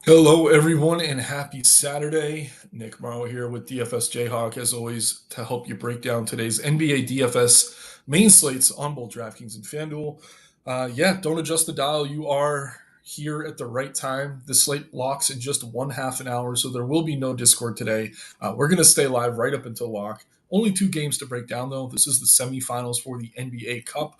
Hello, everyone, and happy Saturday. Nick Marro here with DFS Jayhawk, as always, to help you break down today's NBA DFS main slates on both DraftKings and FanDuel. Don't adjust the dial. You are here at the right time. The slate locks in just one half an hour, so there will be no Discord today. We're going to stay live right up until lock. Only two games to break down, though. This is the semifinals for the NBA Cup.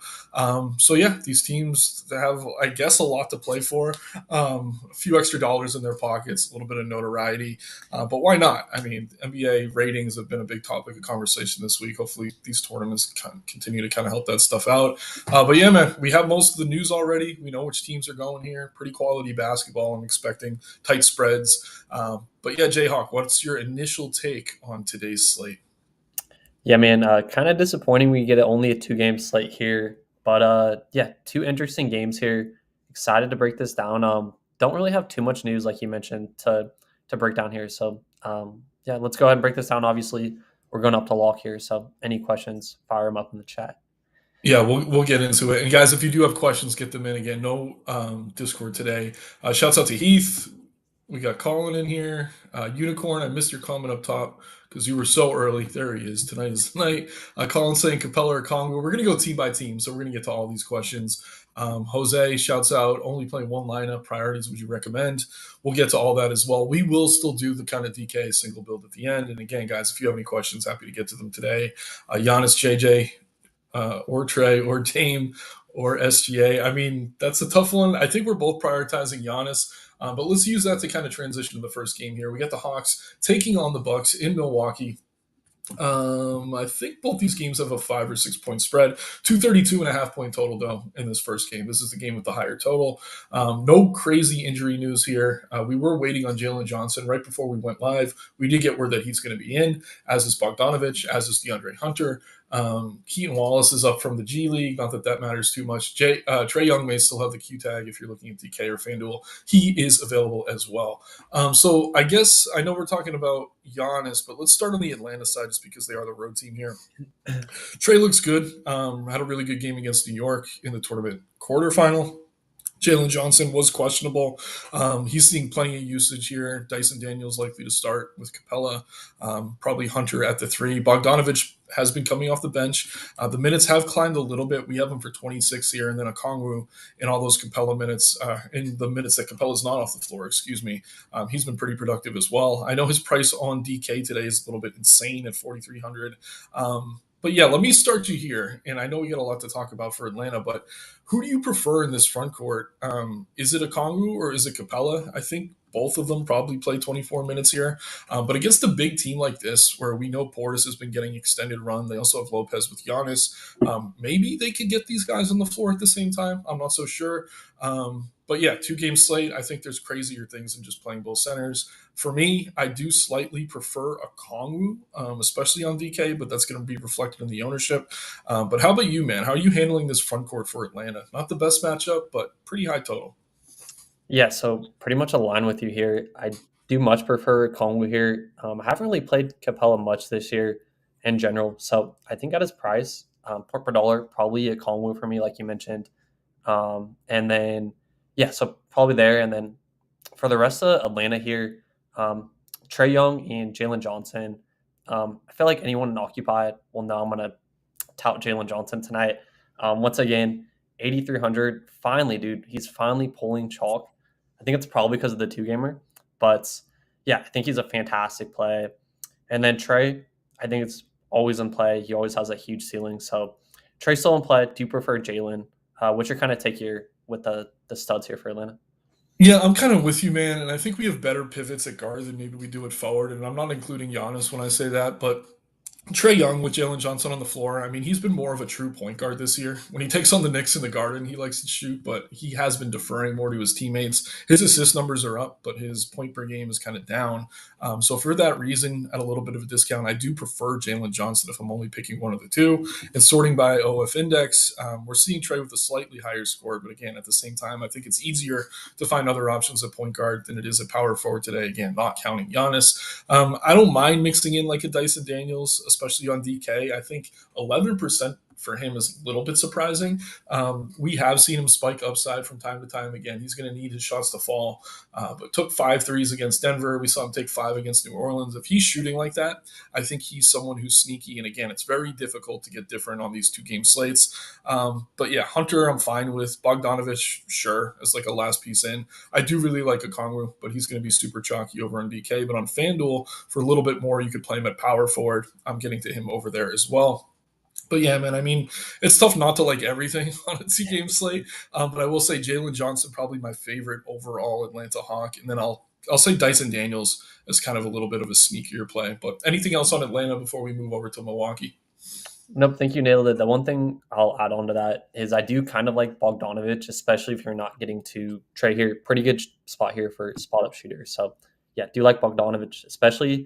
These teams have, I guess, a lot to play for. A few extra dollars in their pockets, a little bit of notoriety. But why not? I mean, NBA ratings have been a big topic of conversation this week. Hopefully, these tournaments continue to kind of help that stuff out. Man, we have most of the news already. We know which teams are going here. Pretty quality basketball. I'm expecting tight spreads. Jayhawk, what's your initial take on today's slate? Yeah, man, kind of disappointing we get only a two-game slate here. But two interesting games here. Excited to break this down. Don't really have too much news, like you mentioned, to break down here. Let's go ahead and break this down. Obviously, we're going up to lock here. So any questions, fire them up in the chat. Yeah, we'll get into it. And guys, if you do have questions, get them in again. No Discord today. Shouts out to Heath. We got Colin in here. Unicorn, I missed your comment up top because you were so early. There he is. Tonight is the night. Colin saying Capella or Congo. We're going to go team by team, so we're going to get to all these questions. Jose shouts out, only playing one lineup. Priorities would you recommend? We'll get to all that as well. We will still do the kind of DK single build at the end. And again, guys, if you have any questions, happy to get to them today. Giannis, JJ, or Trey, or Dame, or SGA. I mean, that's a tough one. I think we're both prioritizing Giannis. But let's use that to kind of transition to the first game here. We got the Hawks taking on the Bucks in Milwaukee. I think both these games have a 5 or 6 point spread. 232.5 point total, though, in this first game. This is the game with the higher total. No crazy injury news here. We were waiting on Jalen Johnson right before we went live. We did get word that he's going to be in, as is Bogdanovich, as is DeAndre Hunter. Keaton Wallace is up from the G League. Not that that matters too much. Trey Young may still have the Q tag if you're looking at DK or FanDuel. He is available as well. So I guess I know we're talking about Giannis, but let's start on the Atlanta side just because they are the road team here. Trey looks good. Had a really good game against New York in the tournament quarterfinal. Jalen Johnson was questionable. He's seeing plenty of usage here. Dyson Daniels likely to start with Capella. Probably Hunter at the 3. Bogdanovich has been coming off the bench. The minutes have climbed a little bit. We have him for 26 here, and then Okongwu in all those Capella minutes, in the minutes that Capella's not off the floor, excuse me. He's been pretty productive as well. I know his price on DK today is a little bit insane at 4,300. Let me start you here. And I know we got a lot to talk about for Atlanta, but who do you prefer in this front court? Is it Okongwu or is it Capella? I think both of them probably play 24 minutes here. But against a big team like this, where we know Portis has been getting extended run, they also have Lopez with Giannis. Maybe they could get these guys on the floor at the same time. I'm not so sure. Two-game slate. I think there's crazier things than just playing both centers. For me, I do slightly prefer a Kongwu, especially on DK, but that's going to be reflected in the ownership. But how about you, man? How are you handling this front court for Atlanta? Not the best matchup, but pretty high total. Yeah, so pretty much align with you here. I do much prefer Kongwu here. I haven't really played Capella much this year in general. So I think at his price, point per dollar, probably a Kongwu for me, like you mentioned. So probably there. And then for the rest of Atlanta here, Trey Young and Jalen Johnson. I feel like anyone in Occupy will know I'm going to tout Jalen Johnson tonight. Once again, 8,300. Finally, dude, he's finally pulling chalk. I think it's probably because of the two-gamer. But, yeah, I think he's a fantastic play. And then Trey, I think it's always in play. He always has a huge ceiling. So Trey's still in play. Do you prefer Jalen? What's your kind of take here with the studs here for Atlanta? Yeah, I'm kind of with you, man. And I think we have better pivots at guard than maybe we do at forward. And I'm not including Giannis when I say that, but Trey Young with Jalen Johnson on the floor. I mean, he's been more of a true point guard this year. When he takes on the Knicks in the Garden, he likes to shoot, but he has been deferring more to his teammates. His assist numbers are up, but his point per game is kind of down. So for that reason, at a little bit of a discount, I do prefer Jalen Johnson if I'm only picking one of the two. And sorting by OF index, we're seeing Trey with a slightly higher score, but again, at the same time, I think it's easier to find other options at point guard than it is at power forward today. Again, not counting Giannis. I don't mind mixing in like a Dyson Daniels, especially on DK. I think 11% for him is a little bit surprising. We have seen him spike upside from time to time. Again, he's going to need his shots to fall, but took 5 threes against Denver. We saw him take 5 against New Orleans. If he's shooting like that, I think he's someone who's sneaky. And again, it's very difficult to get different on these 2-game slates. But yeah, Hunter, I'm fine with. Bogdanovich, sure, as like a last piece in. I do really like Okongwu, but he's going to be super chalky over on DK. But on FanDuel, for a little bit more, you could play him at power forward. I'm getting to him over there as well. But yeah, man, I mean, it's tough not to like everything on a 2-game slate. But I will say Jalen Johnson, probably my favorite overall Atlanta Hawk. And then I'll say Dyson Daniels as kind of a little bit of a sneakier play. But anything else on Atlanta before we move over to Milwaukee? Nope, think you nailed it. The one thing I'll add on to that is I do kind of like Bogdanovich, especially if you're not getting to Trey here. Pretty good spot here for spot up shooters. So yeah, do like Bogdanovich, especially.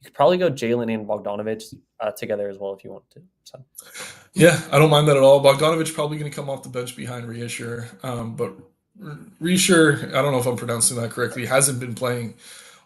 You could probably go Jalen and Bogdanovich together as well if you want to. So Yeah, I don't mind that at all. Bogdanovich probably going to come off the bench behind Reasher. But Reasher, I don't know if I'm pronouncing that correctly, hasn't been playing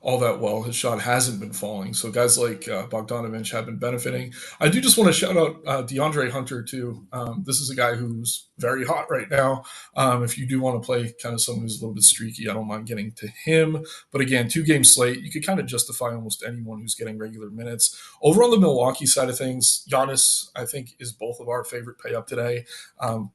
all that well. His shot hasn't been falling. So guys like Bogdanovich have been benefiting. I do just want to shout out DeAndre Hunter, too. This is a guy who's very hot right now. If you do want to play kind of someone who's a little bit streaky, I don't mind getting to him. But again, 2-game slate, you could kind of justify almost anyone who's getting regular minutes. Over on the Milwaukee side of things, Giannis, I think, is both of our favorite pay up today.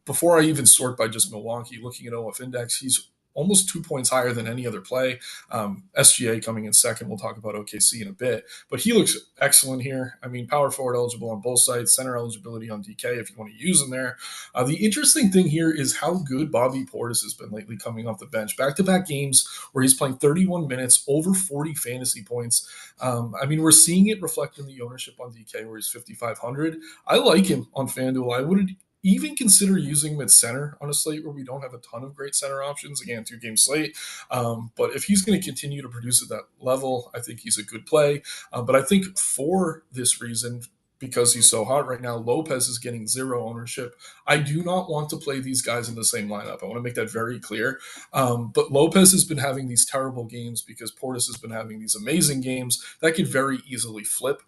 Before I even sort by just Milwaukee, looking at OF Index, he's almost 2 points higher than any other play. SGA coming in second. We'll talk about OKC in a bit, but he looks excellent here. I mean, power forward eligible on both sides, center eligibility on DK if you want to use him there. The interesting thing here is how good Bobby Portis has been lately coming off the bench. Back-to-back games where he's playing 31 minutes, over 40 fantasy points. I mean, we're seeing it reflect in the ownership on DK where he's 5,500. I like him on FanDuel. I would even consider using him at center on a slate where we don't have a ton of great center options. Again, 2-game slate. But if he's going to continue to produce at that level, I think he's a good play. But I think for this reason, because he's so hot right now, Lopez is getting 0 ownership. I do not want to play these guys in the same lineup. I want to make that very clear. But Lopez has been having these terrible games because Portis has been having these amazing games that could very easily flip.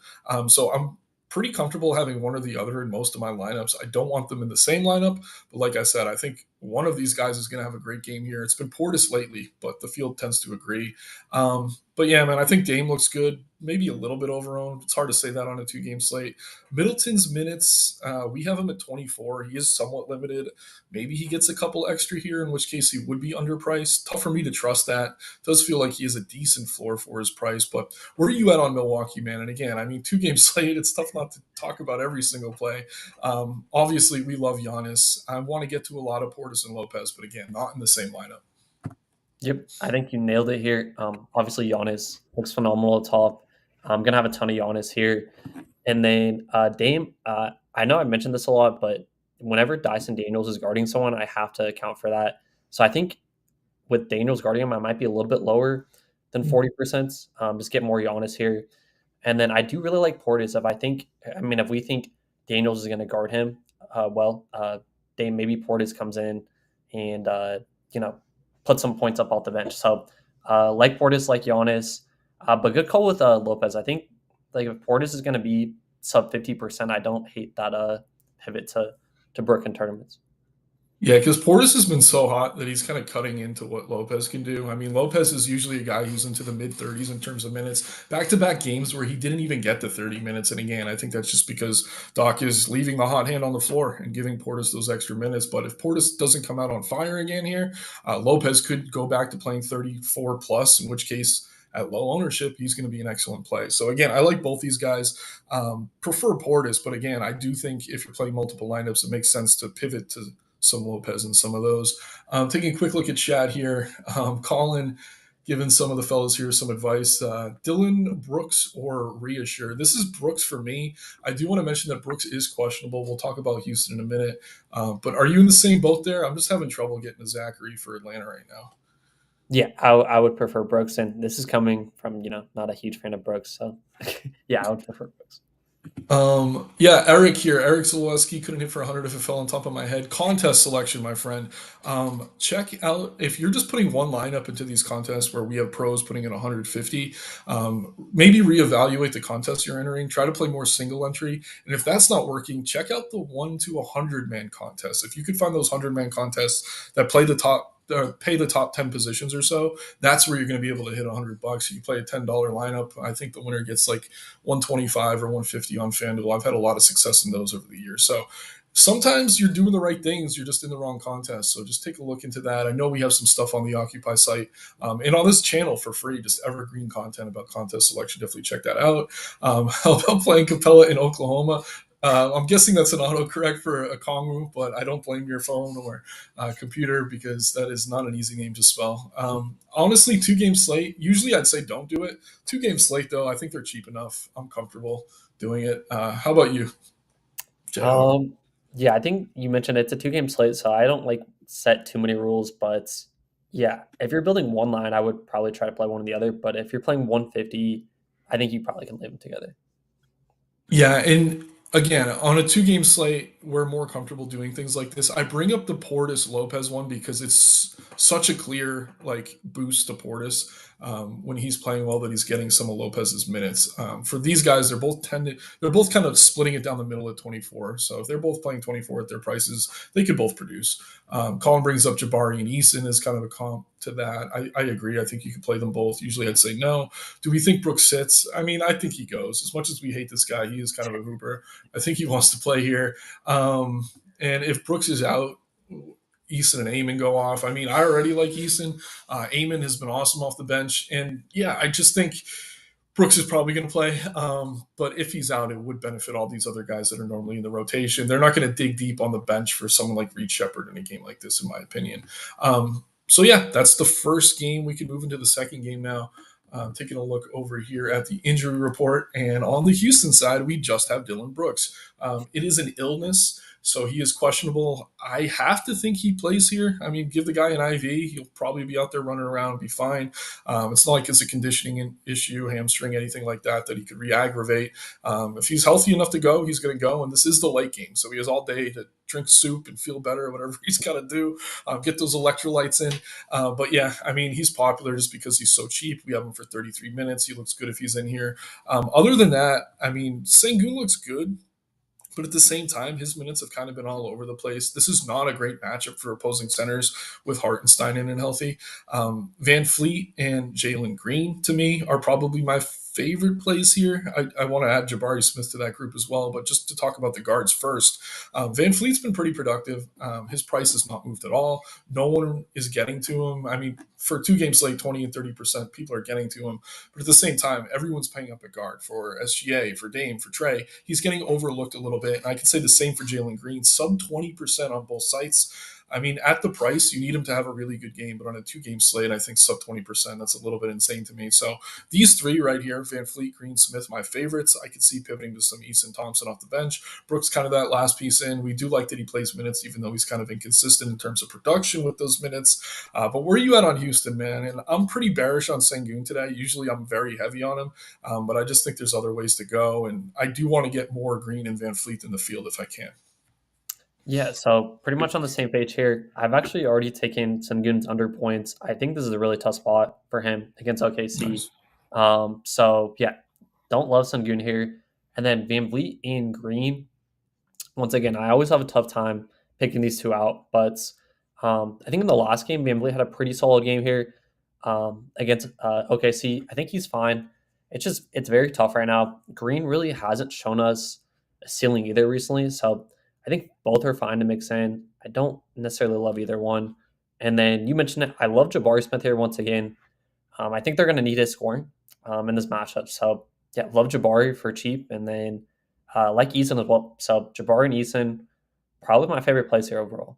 So I'm pretty comfortable having one or the other in most of my lineups. I don't want them in the same lineup, but like I said, I think one of these guys is going to have a great game here. It's been Portis lately, but the field tends to agree. But yeah, man, I think Dame looks good. Maybe a little bit overowned. It's hard to say that on a 2-game slate. Middleton's minutes, we have him at 24. He is somewhat limited. Maybe he gets a couple extra here, in which case he would be underpriced. Tough for me to trust that. Does feel like he has a decent floor for his price, but where are you at on Milwaukee, man? And again, I mean, 2-game slate, it's tough not to talk about every single play. Obviously, we love Giannis. I want to get to a lot of Portis and Lopez, but again, not in the same lineup. yep, I think you nailed it here. Obviously, Giannis looks phenomenal at top. I'm gonna have a ton of Giannis here, and then Dame. I know I mentioned this a lot, but whenever Dyson Daniels is guarding someone, I have to account for that. So I think with Daniels guarding him, I might be a little bit lower than 40%. Just get more Giannis here. And then I do really like Portis. If we think Daniels is going to guard him, maybe Portis comes in and, put some points up off the bench. So like Portis, like Giannis, but good call with Lopez. I think like if Portis is going to be sub 50%, I don't hate that pivot to Brook in tournaments. Yeah, because Portis has been so hot that he's kind of cutting into what Lopez can do. I mean, Lopez is usually a guy who's into the mid 30s in terms of minutes. Back-to-back games where he didn't even get to 30 minutes. And again, I think that's just because Doc is leaving the hot hand on the floor and giving Portis those extra minutes. But if Portis doesn't come out on fire again here, Lopez could go back to playing 34 plus, in which case at low ownership, he's going to be an excellent play. So again, I like both these guys. Prefer Portis, but again, I do think if you're playing multiple lineups, it makes sense to pivot to some Lopez and some of those. Taking a quick look at chat here. Colin giving some of the fellows here some advice. Dylan Brooks or Reassure. This is Brooks for me. I do want to mention that Brooks is questionable. We'll talk about Houston in a minute. But are you in the same boat there? I'm just having trouble getting a Zachary for Atlanta right now. Yeah, I would prefer Brooks, and this is coming from not a huge fan of Brooks, so yeah, I would prefer Brooks. Yeah, Eric here. Eric Zaleski couldn't hit for 100 if it fell on top of my head. Contest selection, my friend. Check out if you're just putting one lineup into these contests where we have pros putting in 150. Maybe reevaluate the contest you're entering. Try to play more single entry, and if that's not working, check out the 1 to 100 man contest. If you could find those 100 man contests that play the top. Pay the top 10 positions or so. That's where you're going to be able to hit $100. You play a $10 lineup. I think the winner gets like 125 or 150 on FanDuel. I've had a lot of success in those over the years. So sometimes you're doing the right things, you're just in the wrong contest. So just take a look into that. I know we have some stuff on the Occupy site and on this channel for free, just evergreen content about contest selection. Definitely check that out. How about playing Capella in Oklahoma? I'm guessing that's an autocorrect for a Kongwu, but I don't blame your phone or computer because that is not an easy name to spell. Honestly, 2 game slate. Usually, I'd say don't do it. 2 game slate though, I think they're cheap enough. I'm comfortable doing it. How about you, Jo? Um, yeah, I think you mentioned it's a two-game slate, so I don't like set too many rules. But yeah, if you're building one line, I would probably try to play one or the other. But if you're playing 150, I think you probably can leave them together. Yeah, and again, on a 2 game slate, we're more comfortable doing things like this. I bring up the Portis Lopez one because it's such a clear like boost to Portis when he's playing well that he's getting some of Lopez's minutes. For these guys, they're both kind of splitting it down the middle at 24. So if they're both playing 24 at their prices, they could both produce. Colin brings up Jabari and Eason as kind of a comp to that. I agree. I think you could play them both. Usually, I'd say no. Do we think Brooks sits? I mean, I think he goes. As much as we hate this guy, he is kind of a hooper. I think he wants to play here. And if Brooks is out, Eason and Amon go off. I mean, I already like Eason. Amon has been awesome off the bench. And yeah, I just think Brooks is probably going to play. But if he's out, it would benefit all these other guys that are normally in the rotation. They're not going to dig deep on the bench for someone like Reed Shepard in a game like this, in my opinion. So yeah, that's the first game. We can move into the second game now. Taking a look over here at the injury report, and on the Houston side, we just have Dylan Brooks. It is an illness, so he is questionable. I have to think he plays here. I mean, give the guy an IV, he'll probably be out there running around, be fine. It's not like it's a conditioning issue, hamstring, anything like that, that he could re-aggravate. If he's healthy enough to go, he's going to go, and this is the late game, so he has all day to drink soup and feel better, whatever he's got to do, get those electrolytes in. But yeah, I mean, he's popular just because he's so cheap. We have him for 33 minutes. He looks good if he's in here. Other than that, I mean, Sengun looks good. But at the same time, his minutes have kind of been all over the place. This is not a great matchup for opposing centers with Hartenstein in and healthy. Van Fleet and Jalen Green, to me, are probably my favorite plays here. I want to add Jabari Smith to that group as well. But just to talk about the guards first, Van Fleet's been pretty productive. His price has not moved at all. No one is getting to him. I mean, for 2 game slate, 20 and 30%, people are getting to him. But at the same time, everyone's paying up a guard for SGA, for Dame, for Trey. He's getting overlooked a little bit. And I can say the same for Jalen Green, sub 20% on both sites. I mean, at the price, you need him to have a really good game, but on a 2 game slate, I think sub 20%, that's a little bit insane to me. So these three right here, Van Fleet, Green, Smith, my favorites. I could see pivoting to some Eason Thompson off the bench. Brooks kind of that last piece in. We do like that he plays minutes, even though he's kind of inconsistent in terms of production with those minutes. But where are you at on Houston, man? And I'm pretty bearish on Sengun today. Usually I'm very heavy on him, but I just think there's other ways to go. And I do want to get more Green and Van Fleet in the field if I can. Yeah, so pretty much on the same page here. I've actually already taken Sengun's under points. I think this is a really tough spot for him against OKC. Nice. So yeah, don't love Sengun here. And then Van Vliet and Green. Once again, I always have a tough time picking these two out, but I think in the last game, Van Vliet had a pretty solid game here against OKC. I think he's fine. It's very tough right now. Green really hasn't shown us a ceiling either recently, so I think both are fine to mix in. I don't necessarily love either one. And then you mentioned it. I love Jabari Smith here once again. I think they're going to need his scoring in this matchup. So yeah, love Jabari for cheap, and then like Eason as well. So Jabari and Eason, probably my favorite plays here overall.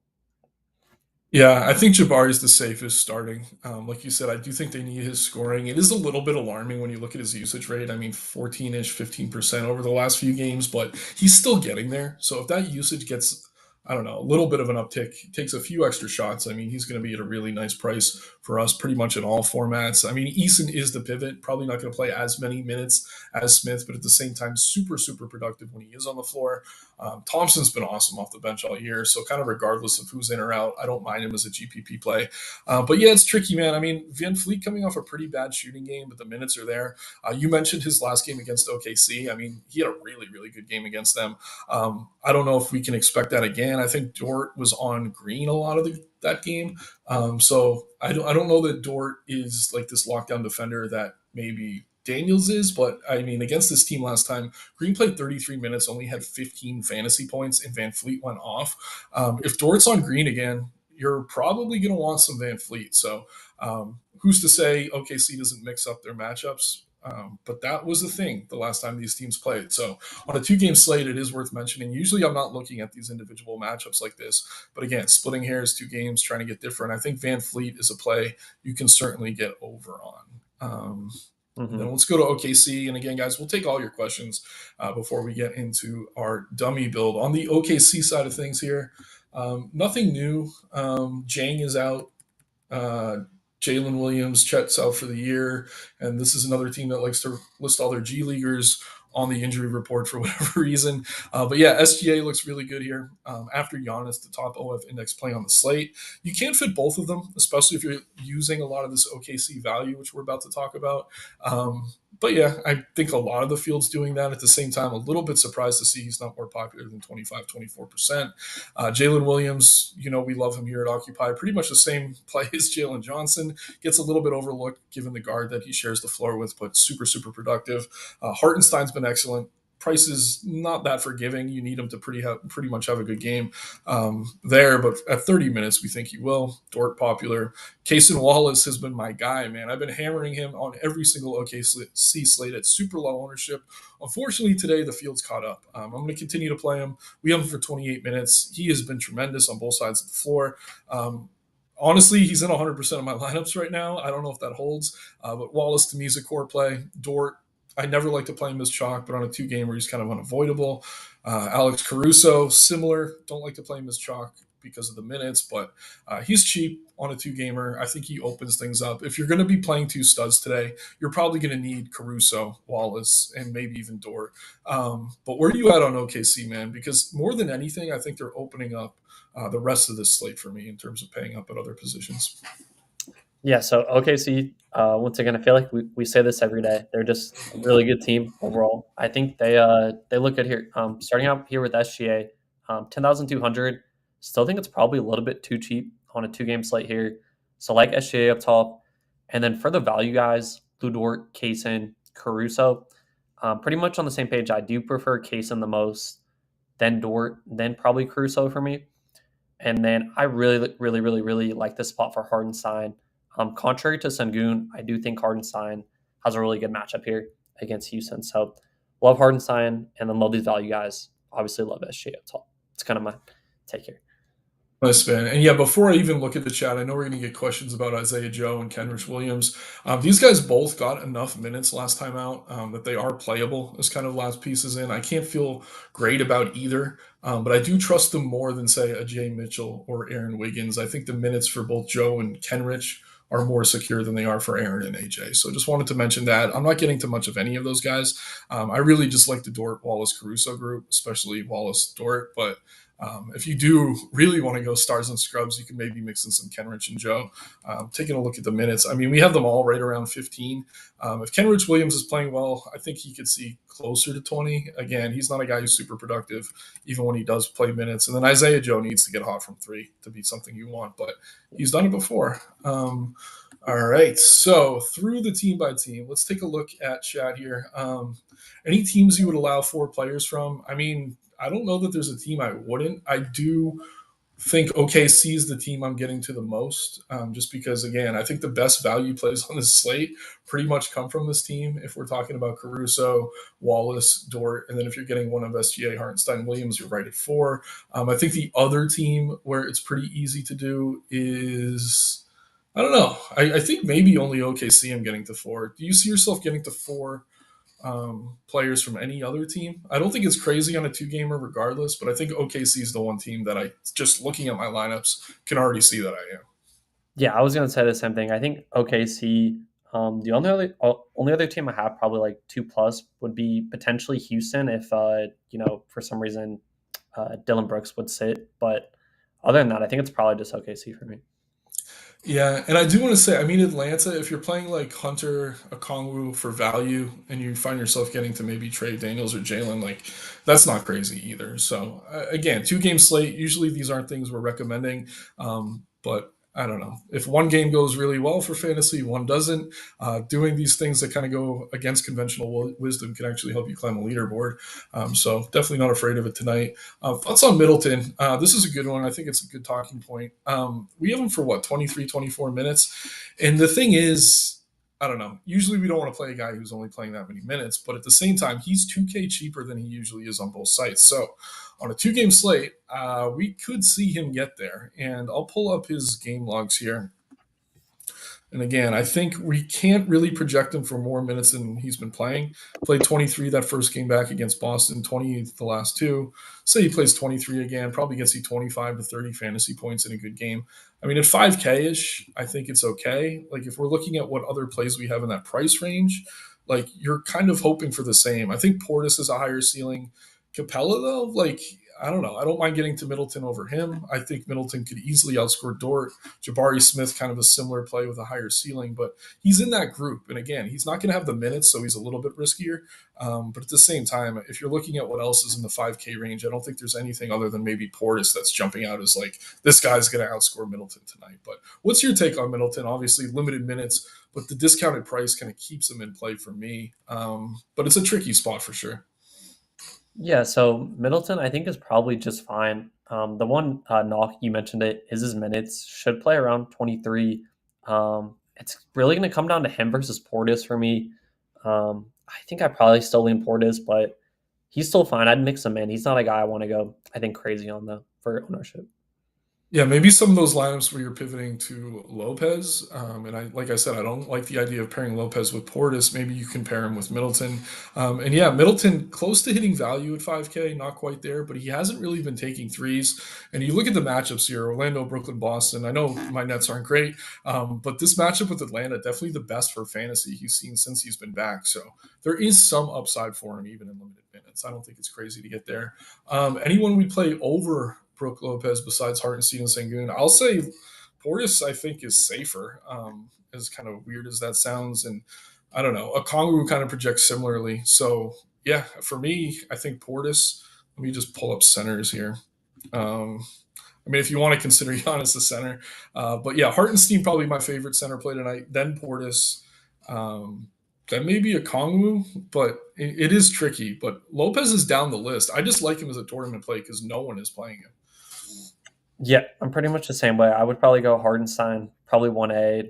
Yeah, I think Jabari is the safest starting. Like you said, I do think they need his scoring. It is a little bit alarming when you look at his usage rate. I mean, 14-ish, 15% over the last few games, but he's still getting there. So if that usage gets I don't know, a little bit of an uptick. He takes a few extra shots. I mean, he's going to be at a really nice price for us pretty much in all formats. I mean, Eason is the pivot, probably not going to play as many minutes as Smith, but at the same time, super, super productive when he is on the floor. Thompson's been awesome off the bench all year. So, kind of regardless of who's in or out, I don't mind him as a GPP play. But yeah, it's tricky, man. I mean, Van Fleet coming off a pretty bad shooting game, but the minutes are there. You mentioned his last game against OKC. I mean, he had a really, really good game against them. I don't know if we can expect that again. I think Dort was on green a lot of that game. So I don't know that Dort is like this lockdown defender that maybe Daniels is, but I mean, against this team last time, Green played 33 minutes, only had 15 fantasy points, and Van Fleet went off. If Dort's on green again, you're probably going to want some Van Fleet. So who's to say OKC doesn't mix up their matchups? But that was the thing the last time these teams played. So on a 2-game slate, it is worth mentioning. Usually I'm not looking at these individual matchups like this. But again, splitting hairs, 2 games, trying to get different. I think Van Fleet is a play you can certainly get over on. Then let's go to OKC. And again, guys, we'll take all your questions before we get into our dummy build. On the OKC side of things here, nothing new. Jang is out. Jalen Williams, Chet's out for the year, and this is another team that likes to list all their G Leaguers on the injury report for whatever reason. But yeah, SGA looks really good here. After Giannis, the top OF index play on the slate. You can't fit both of them, especially if you're using a lot of this OKC value, which we're about to talk about. But yeah, I think a lot of the field's doing that. At the same time, a little bit surprised to see he's not more popular than 25, 24%. Jalen Williams, we love him here at Occupy. Pretty much the same play as Jalen Johnson. Gets a little bit overlooked given the guard that he shares the floor with, but super, super productive. Hartenstein's been excellent. Price is not that forgiving. You need him to pretty much have a good game there, but at 30 minutes, we think he will. Dort popular. Kaysen Wallace has been my guy, man. I've been hammering him on every single OKC slate at super low ownership. Unfortunately, today the field's caught up. I'm going to continue to play him. We have him for 28 minutes. He has been tremendous on both sides of the floor. Honestly, he's in 100% of my lineups right now. I don't know if that holds, but Wallace to me is a core play. Dort, I never like to play him as chalk, but on a 2-gamer, he's kind of unavoidable. Alex Caruso, similar. Don't like to play him as chalk because of the minutes, but he's cheap on a 2-gamer. I think he opens things up. If you're going to be playing 2 studs today, you're probably going to need Caruso, Wallace, and maybe even Dort. But where are you at on OKC, man? Because more than anything, I think they're opening up the rest of this slate for me in terms of paying up at other positions. Yeah, so OKC, once again, I feel like we say this every day. They're just a really good team overall. I think they look good here. Starting out here with SGA, 10,200. Still think it's probably a little bit too cheap on a 2-game slate here. So like SGA up top. And then for the value guys, Lou Dort, Kaysen, Caruso, pretty much on the same page. I do prefer Kaysen the most, then Dort, then probably Caruso for me. And then I really, really, really, really like this spot for Hartenstein. Contrary to Sengun, I do think Hartenstein has a really good matchup here against Houston. So love Hartenstein and then love these value guys. Obviously love SGA up top. It's kind of my take here. Nice, man. And yeah, before I even look at the chat, I know we're going to get questions about Isaiah Joe and Kenrich Williams. These guys both got enough minutes last time out that they are playable as kind of last pieces in. I can't feel great about either, but I do trust them more than, say, a Jay Mitchell or Aaron Wiggins. I think the minutes for both Joe and Kenrich are more secure than they are for Aaron and AJ. So just wanted to mention that. I'm not getting to much of any of those guys. I really just like the Dort, Wallace, Caruso group, especially Wallace, Dort, but if you do really want to go stars and scrubs, you can maybe mix in some Kenrich and Joe. Taking a look at the minutes, I mean, we have them all right around 15. If Kenrich Williams is playing well, I think he could see closer to 20. Again, he's not a guy who's super productive, even when he does play minutes. And then Isaiah Joe needs to get hot from 3 to be something you want, but he's done it before. All right, so through the team by team, let's take a look at chat here. Any teams you would allow 4 players from? I mean, I don't know that there's a team I wouldn't. I do think OKC is the team I'm getting to the most, just because, again, I think the best value plays on this slate pretty much come from this team. If we're talking about Caruso, Wallace, Dort, and then if you're getting one of SGA, Hartenstein, Williams, you're right at 4. I think the other team where it's pretty easy to do is, I don't know. I think maybe only OKC I'm getting to 4. Do you see yourself getting to 4 players from any other team. I don't think it's crazy on a 2-gamer regardless, but I think OKC is the one team that I, just looking at my lineups, can already see that I am. Yeah, I was gonna say the same thing. I think OKC. The only other team I have probably like 2+ would be potentially Houston if for some reason Dylan Brooks would sit. But other than that, I think it's probably just OKC for me. Yeah, and I do want to say, I mean, Atlanta, if you're playing like Hunter Okongwu for value and you find yourself getting to maybe Trey Daniels or Jalen, like that's not crazy either. So, again, 2-game slate, usually these aren't things we're recommending. But I don't know. If one game goes really well for fantasy, one doesn't, doing these things that kind of go against conventional wisdom can actually help you climb a leaderboard. So, definitely not afraid of it tonight. Thoughts on Middleton? This is a good one. I think it's a good talking point. We have him for what, 23, 24 minutes? And the thing is, I don't know. Usually we don't want to play a guy who's only playing that many minutes, but at the same time, he's 2K cheaper than he usually is on both sites. So on a 2-game slate, we could see him get there. And I'll pull up his game logs here. And again, I think we can't really project him for more minutes than he's been playing. Played 23 that first game back against Boston, 20 the last two. Say he plays 23 again, probably gets you 25 to 30 fantasy points in a good game. I mean, at 5K ish, I think it's okay. Like, if we're looking at what other plays we have in that price range, like, you're kind of hoping for the same. I think Portis is a higher ceiling. Capella, though, like, I don't know. I don't mind getting to Middleton over him. I think Middleton could easily outscore Dort. Jabari Smith, kind of a similar play with a higher ceiling, but he's in that group. And again, he's not going to have the minutes, so he's a little bit riskier. But at the same time, if you're looking at what else is in the 5K range, I don't think there's anything other than maybe Portis that's jumping out as like, this guy's going to outscore Middleton tonight. But what's your take on Middleton? Obviously, limited minutes, but the discounted price kind of keeps him in play for me. But it's a tricky spot for sure. Yeah, so Middleton, I think, is probably just fine. The one knock you mentioned it is his minutes should play around 23. It's really going to come down to him versus Portis for me. I think I probably still lean Portis, but he's still fine. I'd mix him in. He's not a guy I want to go, I think, crazy on though for ownership. Yeah, maybe some of those lineups where you're pivoting to Lopez, and like I said, I don't like the idea of pairing Lopez with Portis. Maybe you can pair him with Middleton, and yeah, Middleton close to hitting value at 5K, not quite there, but he hasn't really been taking threes. And you look at the matchups here: Orlando, Brooklyn, Boston. I know my Nets aren't great, but this matchup with Atlanta definitely the best for fantasy he's seen since he's been back. So there is some upside for him even in limited minutes. I don't think it's crazy to get there. Anyone we play over Brooke Lopez besides Hartenstein and Sengun? I'll say Portis, I think, is safer, as kind of weird as that sounds. And I don't know. Okongwu kind of projects similarly. So, yeah, for me, I think Portis. Let me just pull up centers here. I mean, if you want to consider Giannis the center. But yeah, Hartenstein probably my favorite center play tonight. Then Portis. Then maybe a Kongwu, but it is tricky. But Lopez is down the list. I just like him as a tournament play because no one is playing him. Yeah, I'm pretty much the same way. I would probably go Hardenstein, probably 1A.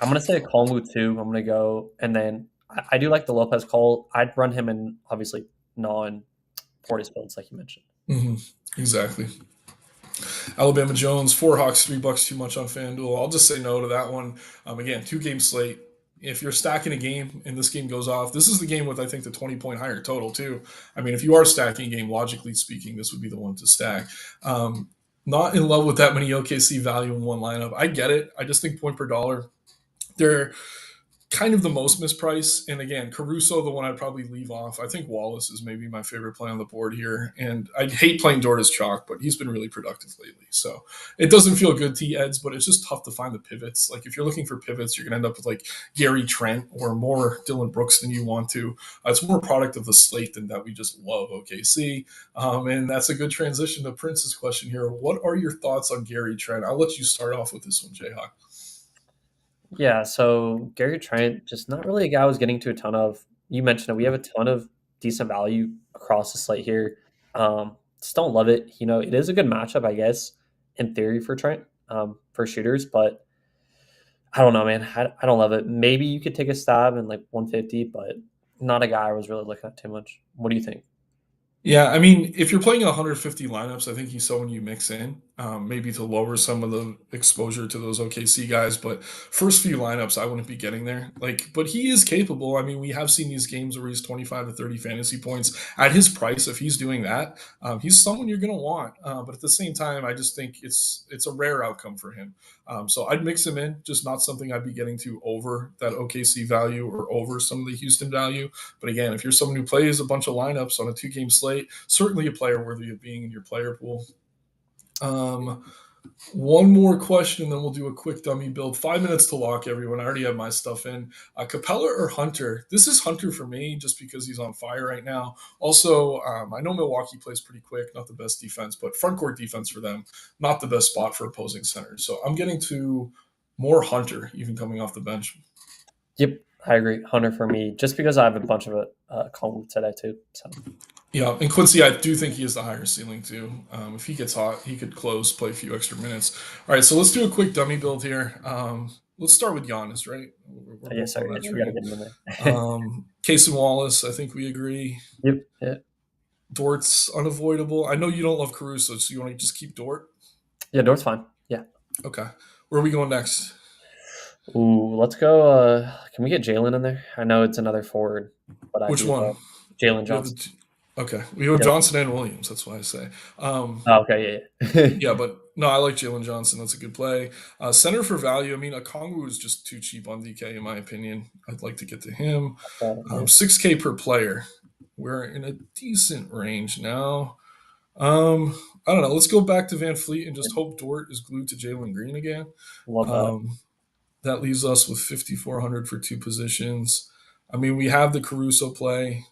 I'm going to say a Kongwu 2. I'm going to go, and then I do like the Lopez call. I'd run him in, obviously, non Portis builds, like you mentioned. Mm-hmm. Exactly. Alabama Jones, 4 Hawks, $3 too much on FanDuel. I'll just say no to that one. Again, 2-game slate. If you're stacking a game and this game goes off, this is the game with, I think, the 20-point higher total, too. I mean, if you are stacking a game, logically speaking, this would be the one to stack. Not in love with that many OKC value in one lineup. I get it. I just think point per dollar, they're kind of the most mispriced. And again, Caruso, the one I'd probably leave off. I think Wallace is maybe my favorite play on the board here. And I hate playing Dort as chalk, but he's been really productive lately. So it doesn't feel good to Eds, but it's just tough to find the pivots. Like, if you're looking for pivots, you're going to end up with like Gary Trent or more Dylan Brooks than you want to. It's more product of the slate than that we just love OKC. And that's a good transition to Prince's question here. What are your thoughts on Gary Trent? I'll let you start off with this one, Jayhawk. Yeah, so Gary Trent, just not really a guy I was getting to a ton of. You mentioned it. We have a ton of decent value across the slate here. Just don't love it. It is a good matchup, I guess, in theory for Trent, for shooters, but I don't know, man. I don't love it. Maybe you could take a stab in like 150, but not a guy I was really looking at too much. What do you think? Yeah, I mean, if you're playing 150 lineups, I think he's someone you mix in, maybe to lower some of the exposure to those OKC guys. But first few lineups, I wouldn't be getting there. Like, but he is capable. I mean, we have seen these games where he's 25 to 30 fantasy points at his price. If he's doing that, he's someone you're going to want. But at the same time, I just think it's a rare outcome for him. So I'd mix him in, just not something I'd be getting to over that OKC value or over some of the Houston value. But again, if you're someone who plays a bunch of lineups on a 2 game slate, certainly a player worthy of being in your player pool. Um, One more question, and then we'll do a quick dummy build. 5 minutes to lock, everyone. I already have my stuff in. Capella or Hunter? This is Hunter for me, just because he's on fire right now. Also, I know Milwaukee plays pretty quick, not the best defense, but front court defense for them, not the best spot for opposing centers. So I'm getting to more Hunter, even coming off the bench. Yep, I agree. Hunter for me, just because I have a bunch of it calling today too. So Yeah, and Quincy, I do think he has the higher ceiling too. If he gets hot, he could close, play a few extra minutes. All right, so let's do a quick dummy build here. Let's start with Giannis, right? We're yes, both sir. on that You got to train. get him in there. Case and Wallace, I think we agree. Yep. Yeah. Dort's unavoidable. I know you don't love Caruso, so you want to just keep Dort? Yeah. Door's fine. Yeah. Okay. Where are we going next? Ooh, let's go. Can we get Jalen in there? I know it's another forward, but I Which do one? love Jalen You have Johnson. okay. We have Yep. Johnson and Williams. That's why I say. Oh, okay. Yeah. Yeah. Yeah, but no, I like Jalen Johnson. That's a good play. Center for value. I mean, Okongwu is just too cheap on DK, in my opinion. I'd like to get to him. Yeah. 6K per player. We're in a decent range now. I don't know. Let's go back to Van Fleet and just Yep. hope Dort is glued to Jalen Green again. Love that. That leaves us with 5,400 for two positions. I mean, we have the Caruso play,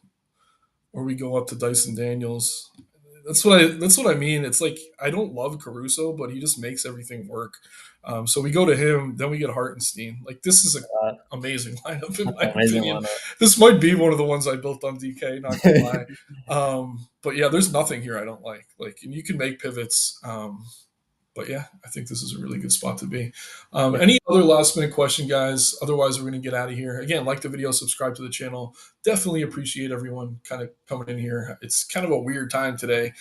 or we go up to Dyson Daniels. That's what I mean. It's like I don't love Caruso, but he just makes everything work. So we go to him, then we get Hartenstein. Like this is an amazing lineup in That's my an amazing opinion. lineup. This might be one of the ones I built on DK. Not gonna lie. But yeah, there's nothing here I don't like. Like, and you can make pivots. But yeah, I think this is a really good spot to be. Yeah. Any other last minute question, guys? Otherwise, we're going to get out of here. Again, like the video, subscribe to the channel. Definitely appreciate everyone kind of coming in here. It's kind of a weird time today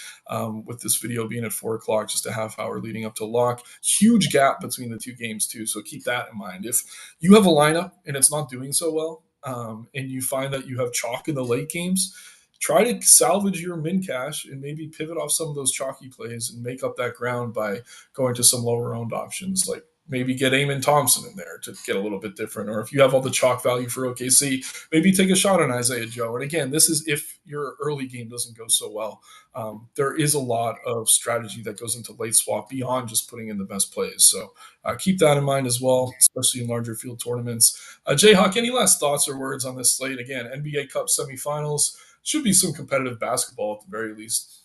with this video being at 4 o'clock, just a half hour leading up to lock. Huge gap between the two games, too. So keep that in mind. If you have a lineup and it's not doing so well, and you find that you have chalk in the late games, try to salvage your min cash and maybe pivot off some of those chalky plays and make up that ground by going to some lower owned options, like maybe get Eamon Thompson in there to get a little bit different. Or if you have all the chalk value for OKC, maybe take a shot on Isaiah Joe. And again, this is if your early game doesn't go so well. There is a lot of strategy that goes into late swap beyond just putting in the best plays. So keep that in mind as well, especially in larger field tournaments. Jayhawk, any last thoughts or words on this slate? Again, NBA Cup semifinals. Should be some competitive basketball at the very least.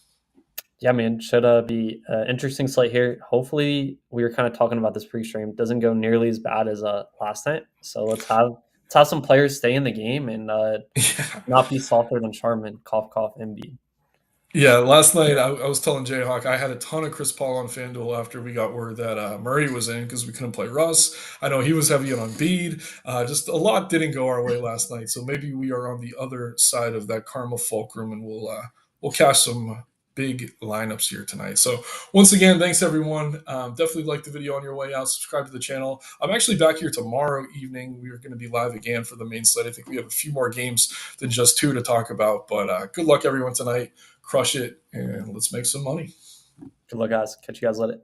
Yeah, man, should be interesting slate here. Hopefully, we were kind of talking about this pre-stream. Doesn't go nearly as bad as last night. So let's have some players stay in the game and Yeah. not be softer than Charmin. Cough, cough, Embiid. Yeah, last night I was telling Jayhawk I had a ton of Chris Paul on FanDuel after we got word that Murray was in because we couldn't play Russ. I know he was heavy on Bede. Just a lot didn't go our way last night, so maybe we are on the other side of that karma fulcrum, and we'll cash some big lineups here tonight. So once again, thanks everyone. Definitely like the video on your way out. Subscribe to the channel. I'm actually back here tomorrow evening. We are going to be live again for the main slate. I think we have a few more games than just two to talk about. But good luck everyone tonight. Crush it, and let's make some money. Good luck, guys. Catch you guys later.